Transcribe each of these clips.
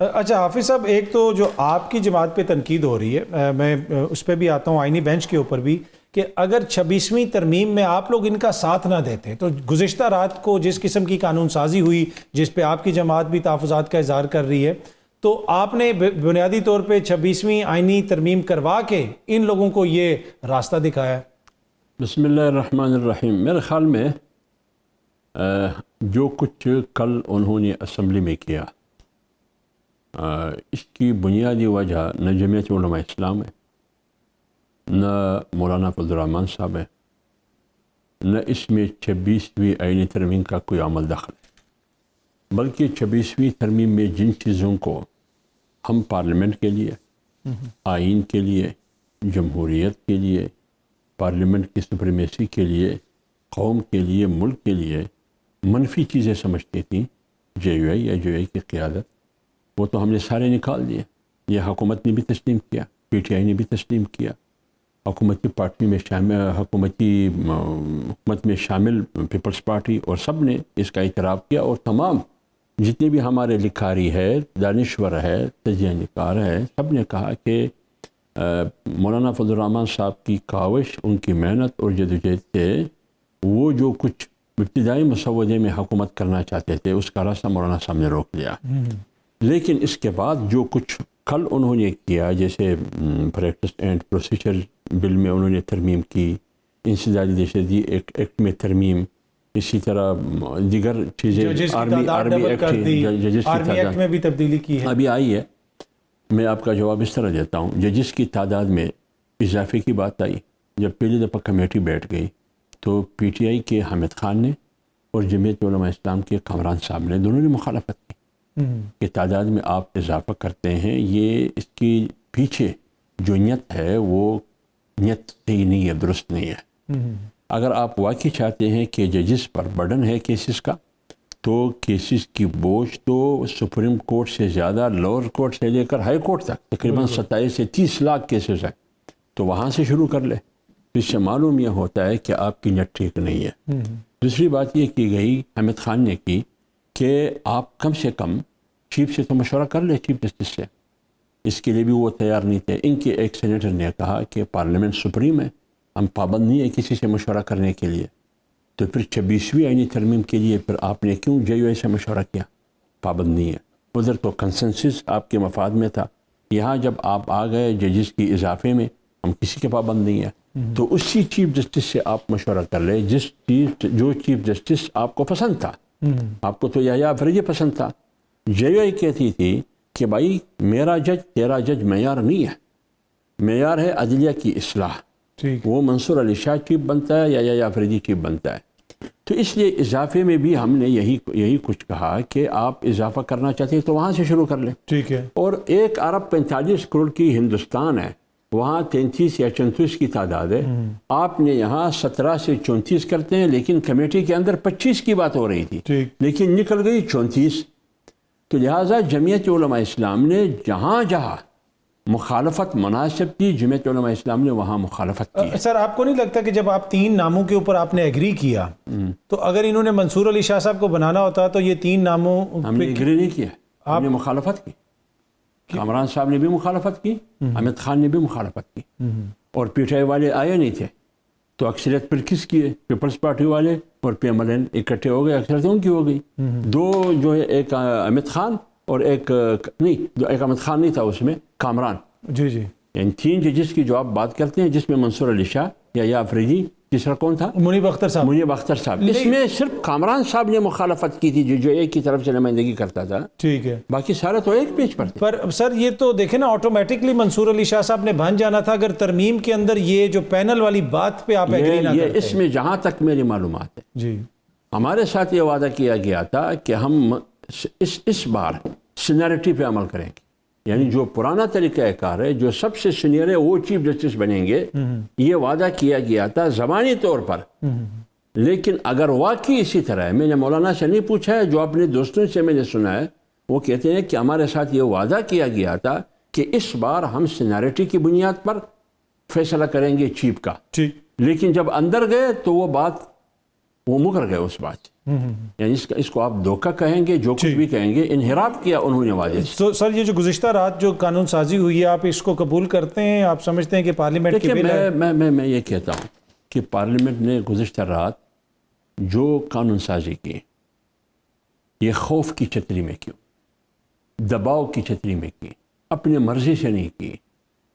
اچھا حافظ صاحب، ایک تو جو آپ کی جماعت پہ تنقید ہو رہی ہے، میں اس پہ بھی آتا ہوں، آئینی بینچ کے اوپر بھی، کہ اگر 26ویں ترمیم میں آپ لوگ ان کا ساتھ نہ دیتے تو گزشتہ رات کو جس قسم کی قانون سازی ہوئی جس پہ آپ کی جماعت بھی تحفظات کا اظہار کر رہی ہے، تو آپ نے بنیادی طور پہ 26ویں آئینی ترمیم کروا کے ان لوگوں کو یہ راستہ دکھایا ہے۔ بسم اللہ الرحمن الرحیم۔ میرے خیال میں جو کچھ کل انہوں نے اسمبلی میں کیا، اس کی بنیادی وجہ نہ جمعیت علماء اسلام ہے، نہ مولانا فضل الرحمان صاحب ہے، نہ اس میں 26ویں آئینی ترمیم کا کوئی عمل دخل ہے، بلکہ 26ویں ترمیم میں جن چیزوں کو ہم پارلیمنٹ کے لیے، آئین کے لیے، جمہوریت کے لیے، پارلیمنٹ کی سپریمیسی کے لیے، قوم کے لیے، ملک کے لیے منفی چیزیں سمجھتی تھیں جے یو آئی یا جے یو آئی کی قیادت، وہ تو ہم نے سارے نکال دیے۔ یہ حکومت نے بھی تسلیم کیا، پی ٹی آئی نے بھی تسلیم کیا، حکومتی پارٹی میں شامل، حکومت میں شامل پیپلز پارٹی اور سب نے اس کا اعتراف کیا، اور تمام جتنے بھی ہمارے لکھاری ہے، دانشور ہے، تجزیہ نگار ہے، سب نے کہا کہ مولانا فضل الرحمان صاحب کی کاوش، ان کی محنت اور جدوجہد سے وہ جو کچھ ابتدائی مسودے میں حکومت کرنا چاہتے تھے اس کا راستہ مولانا صاحب نے روک لیا۔ لیکن اس کے بعد جو کچھ کل انہوں نے کیا، جیسے پریکٹس اینڈ پروسیجر بل میں انہوں نے ترمیم کی، انسدادی دہشتگردی ایکٹ میں ترمیم، اسی طرح دیگر چیزیں، آرمی ایکٹ میں بھی تبدیلی کی ہے، ابھی آئی ہے۔ میں آپ کا جواب اس طرح دیتا ہوں، ججز کی تعداد میں اضافے کی بات آئی، جب پہلی دفعہ کمیٹی بیٹھ گئی تو پی ٹی آئی کے حامد خان نے اور جمعیت علماء اسلام کے کامران صاحب نے دونوں نے مخالفت کی کہ تعداد میں آپ اضافہ کرتے ہیں، یہ اس کی پیچھے جو نیت ہے وہ نیت صحیح نہیں ہے، درست نہیں ہے۔ اگر آپ واقعی چاہتے ہیں کہ ججز پر برڈن ہے کیسز کا، تو کیسز کی بوجھ تو سپریم کورٹ سے زیادہ لوور کورٹ سے لے کر ہائی کورٹ تک تقریباً 27 سے 30 لاکھ کیسز ہیں، تو وہاں سے شروع کر لیں۔ اس سے معلوم یہ ہوتا ہے کہ آپ کی نیت ٹھیک نہیں ہے۔ دوسری بات یہ کی گئی، حامد خان نے کی، کہ آپ کم سے کم چیف سے تو مشورہ کر لیں، چیف جسٹس سے۔ اس کے لیے بھی وہ تیار نہیں تھے۔ ان کے ایک سینیٹر نے کہا کہ پارلیمنٹ سپریم ہے، ہم پابند نہیں ہے کسی سے مشورہ کرنے کے لیے، تو پھر 26ویں آئینی ترمیم کے لیے پھر آپ نے کیوں جے یو آئی سے مشورہ کیا؟ پابند نہیں ہے۔ ادھر تو کنسنسس آپ کے مفاد میں تھا، یہاں جب آپ آ گئے ججز کی اضافے میں، ہم کسی کے پابند نہیں ہے، تو اسی چیف جسٹس سے آپ مشورہ کر لیں جو چیف جسٹس آپ کو پسند تھا۔ آپ کو تو یحییٰ افریدی پسند تھا۔ جے یو آئی کہتی تھی کہ بھائی میرا جج تیرا جج معیار نہیں ہے، معیار ہے عدلیہ کی اصلاح، وہ منصور علی شاہ چیف بنتا ہے یا یحییٰ افریدی چیف بنتا ہے۔ تو اس لیے اضافے میں بھی ہم نے یہی کچھ کہا کہ آپ اضافہ کرنا چاہتے ہیں تو وہاں سے شروع کر لیں۔ ٹھیک ہے۔ اور 1 ارب 45 کروڑ کی ہندوستان ہے، وہاں 33 یا 34 کی تعداد ہے، آپ نے یہاں 17 سے 34 کرتے ہیں، لیکن کمیٹی کے اندر 25 کی بات ہو رہی تھی، لیکن نکل گئی 34۔ تو لہٰذا جمعیت علماء اسلام نے جہاں جہاں مخالفت مناسب کی، جمعیت علماء اسلام نے وہاں مخالفت کی۔ سر آپ کو نہیں لگتا کہ جب آپ 3 ناموں کے اوپر آپ نے ایگری کیا، تو اگر انہوں نے منصور علی شاہ صاحب کو بنانا ہوتا تو یہ 3 ناموں ہم نے ایگری نہیں کیا، ہم نے مخالفت کی۔ کامران صاحب نے بھی مخالفت کی، حامد خان نے بھی مخالفت کی، اور پی ٹی آئی والے آئے نہیں تھے، تو اکثریت پھر کس کی ہے؟ پیپلز پارٹی والے اور پی ایم ایل این اکٹھے ہو گئے، اکثریت ان کی ہو گئی۔ دو جو ہے، ایک حامد خان اور ایک حامد خان نہیں تھا اس میں، کامران۔ جی جی، یعنی 3 ججز کی جو آپ بات کرتے ہیں، جس میں منصور علی شاہ یا افریدی، تیسرا کون تھا؟ منیب اختر صاحب۔ منیب اختر صاحب۔ اس میں صرف کامران صاحب نے مخالفت کی تھی، جو ایک کی طرف سے نمائندگی کرتا تھا، ٹھیک ہے، باقی سارے تو ایک پیج پر تھے۔ پر سر یہ تو دیکھیں نا، آٹومیٹکلی منصور علی شاہ صاحب نے بن جانا تھا اگر ترمیم کے اندر یہ جو پینل والی بات پہ آپ ایگری نہ کرتے۔ اس میں جہاں تک میری معلومات ہے، جی، ہمارے ساتھ یہ وعدہ کیا گیا تھا کہ ہم اس بار سینیرٹی پہ عمل کریں گے، یعنی جو پرانا طریقہ کار ہے، جو سب سے سینئر ہے وہ چیف جسٹس بنیں گے، یہ وعدہ کیا گیا تھا زبانی طور پر۔ لیکن اگر واقعی اسی طرح ہے، میں نے مولانا سے نہیں پوچھا ہے، جو اپنے دوستوں سے میں نے سنا ہے، وہ کہتے ہیں کہ ہمارے ساتھ یہ وعدہ کیا گیا تھا کہ اس بار ہم سینیرٹی کی بنیاد پر فیصلہ کریں گے چیف کا، لیکن جب اندر گئے تو وہ بات وہ مکر گئے اس بات سے. یعنی اس کو آپ دھوکہ کہیں گے، جو کچھ بھی کہیں گے، انحراف کیا انہوں نے واضح. تو سر یہ جو گزشتہ رات جو قانون سازی ہوئی ہے، آپ اس کو قبول کرتے ہیں؟ آپ سمجھتے ہیں کہ پارلیمنٹ کے بل ہے؟ میں یہ کہتا ہوں کہ پارلیمنٹ نے گزشتہ رات جو قانون سازی کی، یہ خوف کی چھتری میں کیوں، دباؤ کی چھتری میں کی، اپنی مرضی سے نہیں کی.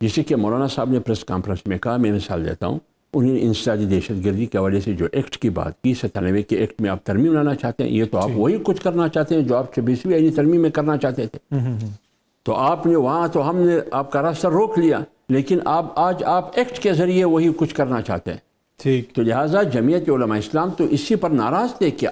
جیسے کہ مولانا صاحب نے پریس کانفرنس میں کہا، میں مثال دیتا ہوں، انہوں نے انسدادی دہشت گردی کے حوالے سے جو ایکٹ کی بات کی، 97 کے ایکٹ میں آپ ترمیم لانا چاہتے ہیں. یہ تو آپ وہی کچھ کرنا چاہتے ہیں جو آپ 26ویں آئینی ترمیم میں کرنا چاہتے تھے. تو آپ نے وہاں تو ہم نے آپ کا راستہ روک لیا، لیکن آج آپ ایکٹ کے ذریعے وہی کچھ کرنا چاہتے ہیں. ٹھیک. تو لہٰذا جمعیت علماء اسلام تو اسی پر ناراض تھے کہ